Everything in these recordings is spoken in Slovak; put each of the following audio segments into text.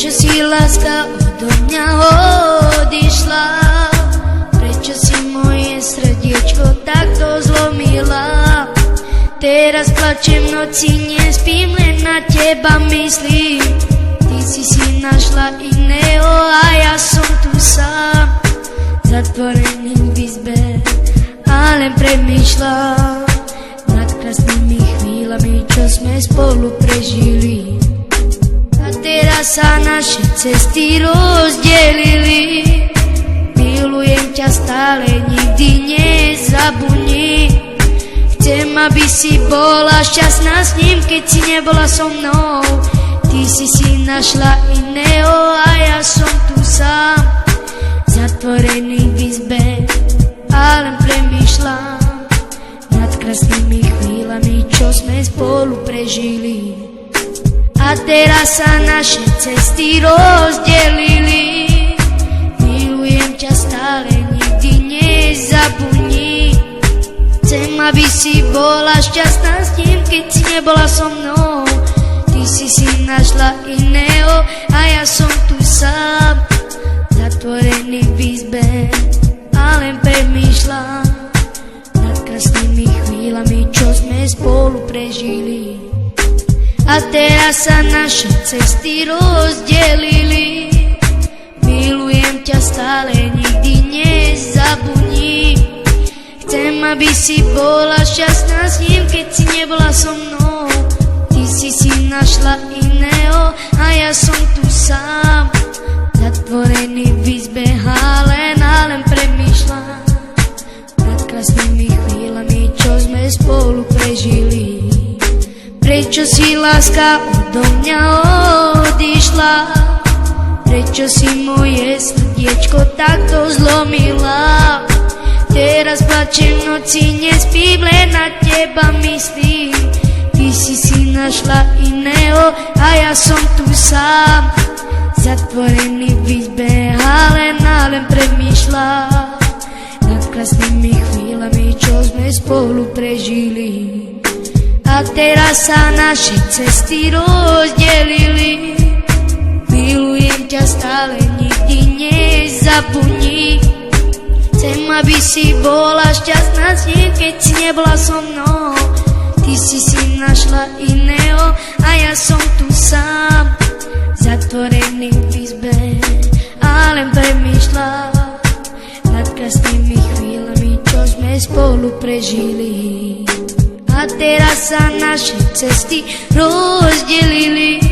Prečo si láska odo mňa odišla? Prečo si moje srdiečko takto zlomila? Teraz plačem v noci, nespím, len na teba myslím. Ty si našla iného a ja som tu sám, zatvorený v izbe a len premýšľam nad krásnymi chvíľami, čo sme spolu prežili. A teraz sa naše cesty rozdelili. Milujem ťa stále, nikdy nezabudni. Chcem, aby si bola šťastná s ním, keď si nebola so mnou. Ty si našla iného a ja som tu sám, zatvorený v izbe a len premýšľam nad krásnymi chvíľami, čo sme spolu prežili. A teraz sa naše cesty rozdelili. Milujem ťa stále, nikdy nezabudni. Chcem, aby si bola šťastná s ním, keď si nebola so mnou. Ty si našla iného a ja som tu sám, zatvorený v izbe a len premýšľam nad krásnymi chvíľami, čo sme spolu prežili. A teraz sa naše cesty rozdelili. Milujem ťa stále, nikdy nezabudni. Chcem, aby si bola šťastná s ním, keď si nebola so mnou. Ty si našla iného a ja som tu sám, zatvorený v izbe a len premýšľam nad krásnymi chvíľami, čo sme spolu prežili. Prečo si láska odo mňa odišla? Prečo si moje srdiečko takto zlomila? Teraz plačem v noci, nespím, len na teba myslím. Ty si našla iného a ja som tu sám, zatvorený v izbe a len premýšľam nad krásnymi chvíľami, čo sme spolu prežili. A teraz sa naše cesty rozdelili. Milujem ťa stále, nikdy nezabudni. Chcem, aby si bola šťastná s ním, keď si nebola so mnou. Ty si našla iného a ja som tu sám, zatvorený v izbe a len premýšľam nad krásnymi chvíľami, čo sme spolu prežili. A teraz sa naše cesty rozdelili.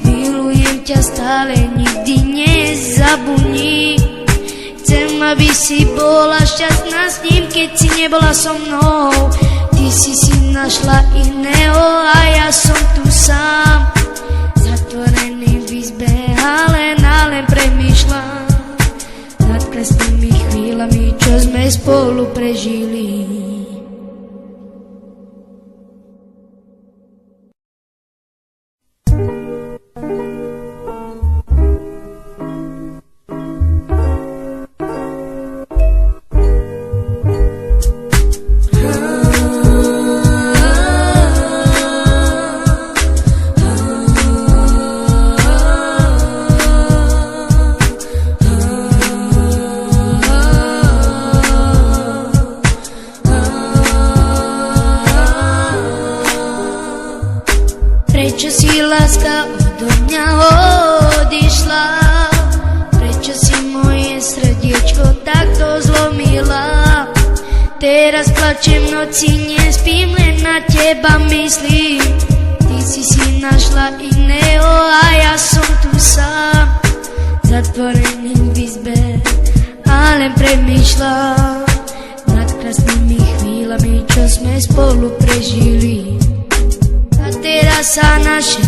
Milujem ťa stále, nikdy nezabudni. Chcem, aby si bola šťastná s ním, keď si nebola so mnou. Ty si našla iného a ja som tu sám, zatvorený v izbe a len premýšľam nad krásnymi chvíľami, čo sme spolu prežili. Prečo si láska odo mňa odišla? Prečo si moje srdiečko takto zlomila? Teraz plačem v noci, nespím, len na teba myslím. Ty si našla iného a ja som tu sám, zatvorený v izbe a len premýšľam nad krásnymi chvíľami, čo sme spolu prežili. A teraz sa naše